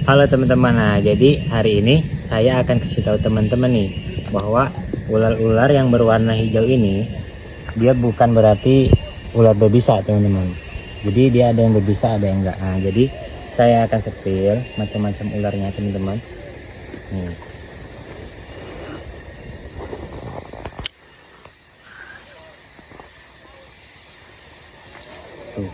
Halo teman-teman, nah jadi hari ini saya akan kasih tahu teman-teman nih bahwa ular-ular yang berwarna hijau ini dia bukan berarti ular berbisa teman-teman. Jadi dia ada yang berbisa ada yang enggak. Nah, jadi saya akan sepil macam-macam ularnya teman-teman. Nih. Tuh.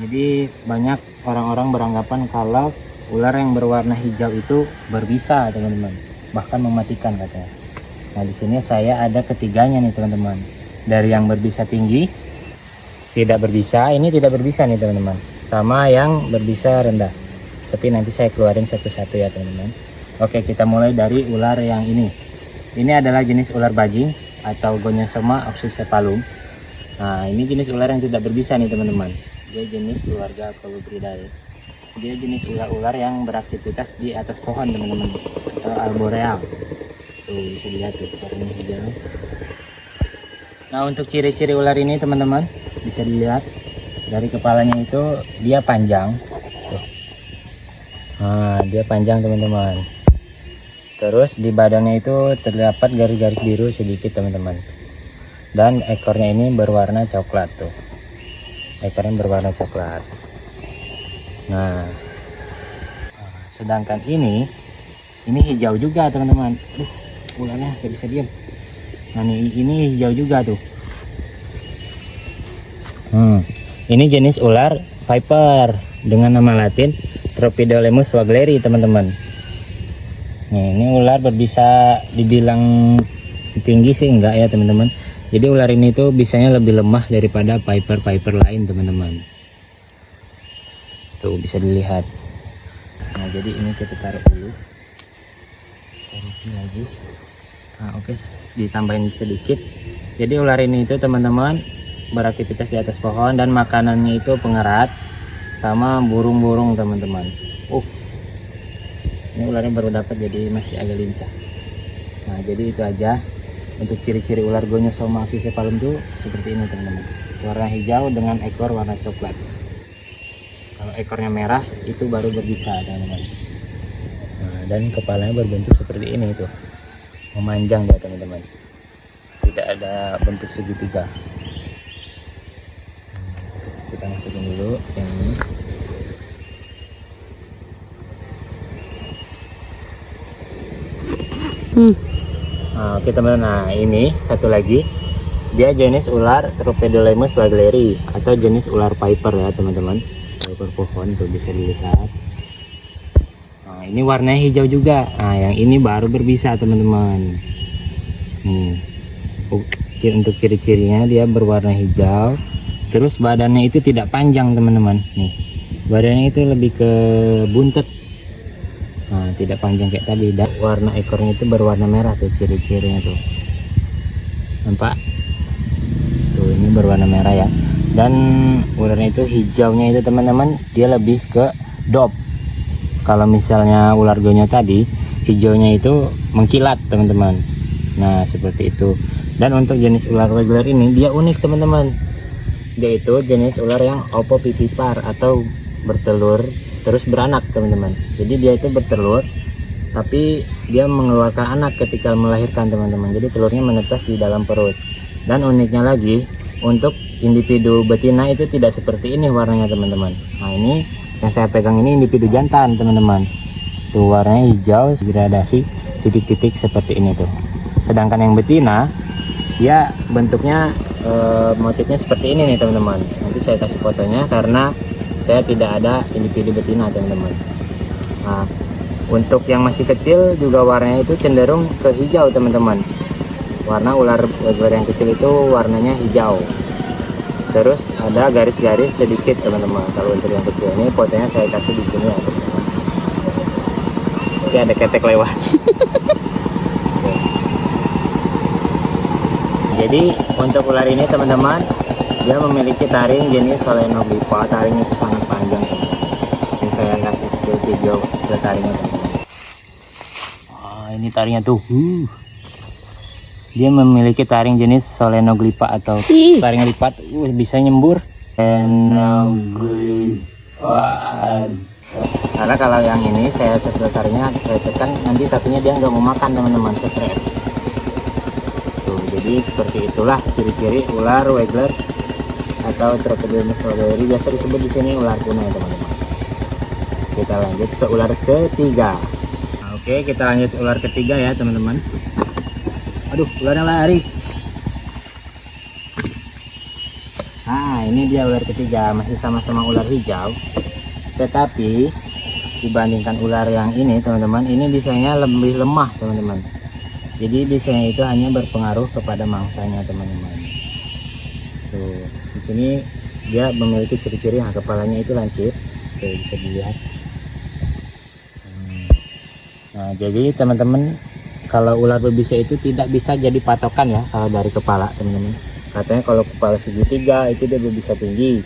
Jadi banyak orang-orang beranggapan kalau ular yang berwarna hijau itu berbisa teman-teman, bahkan mematikan katanya. Nah di sini saya ada ketiganya nih teman-teman. Dari yang berbisa tinggi, tidak berbisa, ini tidak berbisa nih teman-teman, sama yang berbisa rendah. Tapi nanti saya keluarin satu-satu ya teman-teman. Oke, kita mulai dari ular yang ini. Ini adalah jenis ular bajing atau Gonyosoma oxycephalum. Nah ini jenis ular yang tidak berbisa nih teman-teman. Dia jenis keluarga Colubridae. Dia jenis ular-ular yang beraktivitas di atas pohon teman-teman, atau arboreal. Tuh bisa dilihat tuh warna hijau. Nah untuk ciri-ciri ular ini teman-teman bisa dilihat dari kepalanya itu dia panjang. Tuh. Nah dia panjang teman-teman. Terus di badannya itu terdapat garis-garis biru sedikit teman-teman. Dan ekornya ini berwarna coklat tuh. Ekornya berwarna coklat. Nah, sedangkan ini hijau juga teman-teman. Ularnya nggak bisa diam. Nah ini hijau juga tuh. Ini jenis ular viper dengan nama latin Tropidolemus wagleri teman-teman. Nih, ini ular berbisa dibilang tinggi sih enggak ya teman-teman. Jadi ular ini tuh bisanya lebih lemah daripada viper lain teman-teman. Tuh bisa dilihat. Nah jadi ini kita taruh dulu. Taruh lagi. Nah oke, ditambahin sedikit. Jadi ular ini itu teman-teman beraktivitas di atas pohon dan makanannya itu pengerat sama burung-burung teman-teman. Ini ularnya baru dapat jadi masih agak lincah. Nah jadi itu aja untuk ciri-ciri ular Gonyosoma oxycephalum itu seperti ini teman-teman. Warna hijau dengan ekor warna coklat. Kalau ekornya merah itu baru berbisa teman-teman. Nah, dan kepalanya berbentuk seperti ini tuh, memanjang ya teman-teman. Tidak ada bentuk segitiga. Kita masukin dulu yang ini. Nah, oke teman-teman. Nah ini satu lagi. Dia jenis ular Tropidolemus wagleri atau jenis ular viper ya teman-teman. Pohon tuh bisa dilihat. Nah ini warnanya hijau juga. Nah yang ini baru berbisa teman-teman. Nih untuk ciri-cirinya dia berwarna hijau. Terus badannya itu tidak panjang teman-teman. Nih badannya itu lebih ke buntut. Nah tidak panjang kayak tadi. Dan warna ekornya itu berwarna merah tuh ciri-cirinya tuh. Nampak? Tuh ini berwarna merah ya. Dan ularnya itu hijaunya itu teman-teman dia lebih ke dop. Kalau misalnya ular gonyo tadi hijaunya itu mengkilat teman-teman. Nah seperti itu. Dan untuk jenis ular reguler ini dia unik teman-teman. Dia itu jenis ular yang ovovivipar atau bertelur terus beranak teman-teman. Jadi dia itu bertelur tapi dia mengeluarkan anak ketika melahirkan teman-teman. Jadi telurnya menetas di dalam perut. Dan uniknya lagi untuk individu betina itu tidak seperti ini warnanya teman-teman. Nah ini yang saya pegang ini individu jantan teman-teman. Tuh warnanya hijau gradasi titik-titik seperti ini tuh. Sedangkan yang betina ya bentuknya motifnya seperti ini nih teman-teman. Nanti saya kasih fotonya karena saya tidak ada individu betina teman-teman. Nah untuk yang masih kecil juga warnanya itu cenderung ke hijau teman-teman. Warna ular yang kecil itu warnanya hijau. Terus ada garis-garis sedikit teman-teman. Kalau untuk yang kecil ini fotonya saya kasih di sini ya teman-teman. Ini ada ketek lewat. Jadi untuk ular ini teman-teman dia memiliki taring jenis Solenoglypha. Taringnya itu sangat panjang teman-teman. Ini saya kasih skill video skill taringnya teman-teman. Ini taringnya tuh. Dia memiliki taring jenis Solenoglypha atau taring lipat. Bisa nyembur. Solenoglypha Karena kalau yang ini saya sebenarnya saya tekan nanti tapinya dia nggak mau makan teman-teman, stres tuh. Jadi seperti itulah ciri-ciri ular waggler atau Tropidomus waggleri, biasa disebut di sini ular kuno ya teman-teman. Kita lanjut ke ular ketiga. Nah, oke, kita lanjut ular ketiga ya teman-teman. Aduh, ularnya lari. Nah, ini dia ular ketiga, masih sama-sama ular hijau, tetapi dibandingkan ular yang ini teman-teman, ini bisanya lebih lemah teman-teman. Jadi bisanya itu hanya berpengaruh kepada mangsanya teman-teman. Tuh, di sini dia memiliki ciri-ciri, kepalanya itu lancip, tuh bisa dilihat. Nah, jadi teman-teman, kalau ular berbisa itu tidak bisa jadi patokan ya kalau dari kepala teman-teman. Katanya kalau kepala segitiga itu dia berbisa tinggi,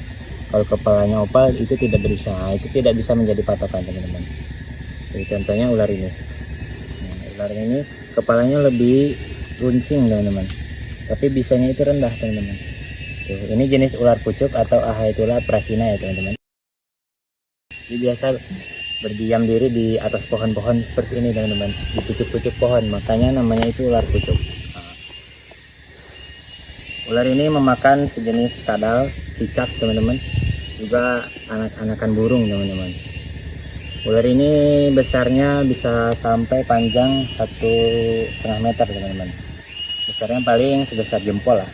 kalau kepalanya opal itu tidak berusaha, itu tidak bisa menjadi patokan teman-teman. Jadi contohnya ular ini. Nah, ular ini kepalanya lebih runcing teman-teman, tapi bisanya itu rendah teman-teman. Ini jenis ular pucuk atau Ahaetulla prasina ya teman-teman. Dia biasa berdiam diri di atas pohon-pohon seperti ini teman-teman, di pucuk-pucuk pohon, makanya namanya itu ular pucuk. Ular ini memakan sejenis kadal, cicak teman-teman, juga anak-anakan burung teman-teman. Ular ini besarnya bisa sampai panjang 1,5 meter teman-teman. Besarnya paling sebesar jempol lah,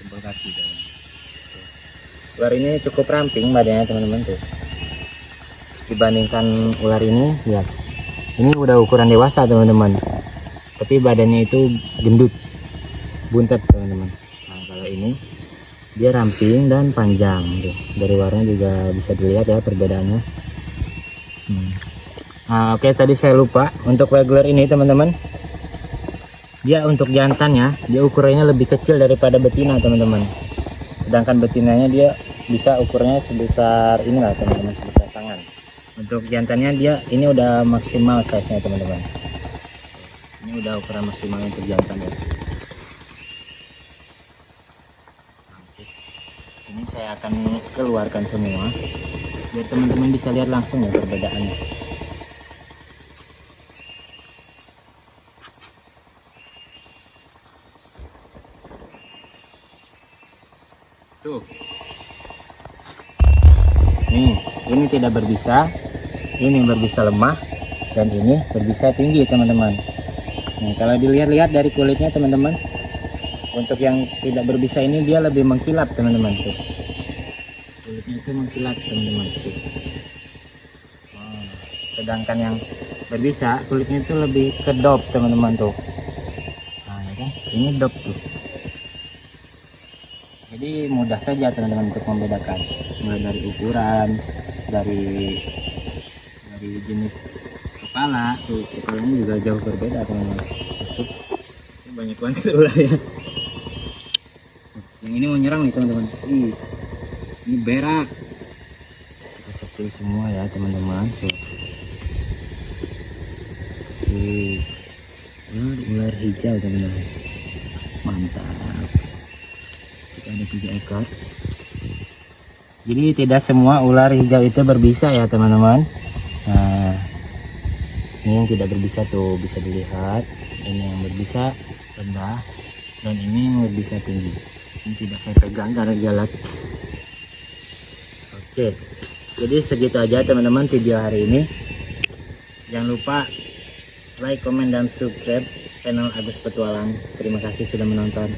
jempol kaki teman-teman. Ular ini cukup ramping badannya teman-teman tuh. Dibandingkan ular ini, lihat, ini udah ukuran dewasa teman-teman, tapi badannya itu gendut, buntet teman-teman. Kalau ini dia ramping dan panjang tuh. Dari warna juga bisa dilihat ya perbedaannya. Nah, oke, tadi saya lupa untuk waggler ini teman-teman, dia untuk jantannya dia ukurannya lebih kecil daripada betina teman-teman. Sedangkan betinanya dia bisa ukurannya sebesar inilah teman-teman, sebesar tangan. Untuk jantannya dia ini udah maksimal size nya teman-teman. Ini udah ukuran maksimal untuk jantan ya. Ini saya akan keluarkan semua biar teman-teman bisa lihat langsung ya perbedaannya. Tuh, nih, ini tidak berbisa, ini berbisa lemah, dan ini berbisa tinggi teman-teman. Nah, kalau dilihat-lihat dari kulitnya teman-teman, untuk yang tidak berbisa ini dia lebih mengkilap teman-teman tuh. Kulitnya itu mengkilap teman-teman tuh. Sedangkan yang berbisa kulitnya itu lebih kedop teman-teman tuh. Nah, ya kan? Ini dop tuh. Jadi mudah saja teman-teman untuk membedakan, mulai dari ukuran, dari jenis kepala tuh, kepalanya juga jauh berbeda teman-teman. Banyak banget ular ya. Yang ini mau nyerang nih teman-teman. Ini berak. Kita sepil semua ya teman-teman. Ular hijau teman-teman. Mantap. Kita ada 3 ekor. Jadi tidak semua ular hijau itu berbisa ya teman-teman. Nah, ini yang tidak berbisa tuh bisa dilihat. Ini yang berbisa rendah dan ini yang berbisa tinggi. Ini tidak saya pegang karena galak. Oke, jadi segitu aja teman-teman video hari ini. Jangan lupa like, komen, dan subscribe channel Agus Petualang. Terima kasih sudah menonton.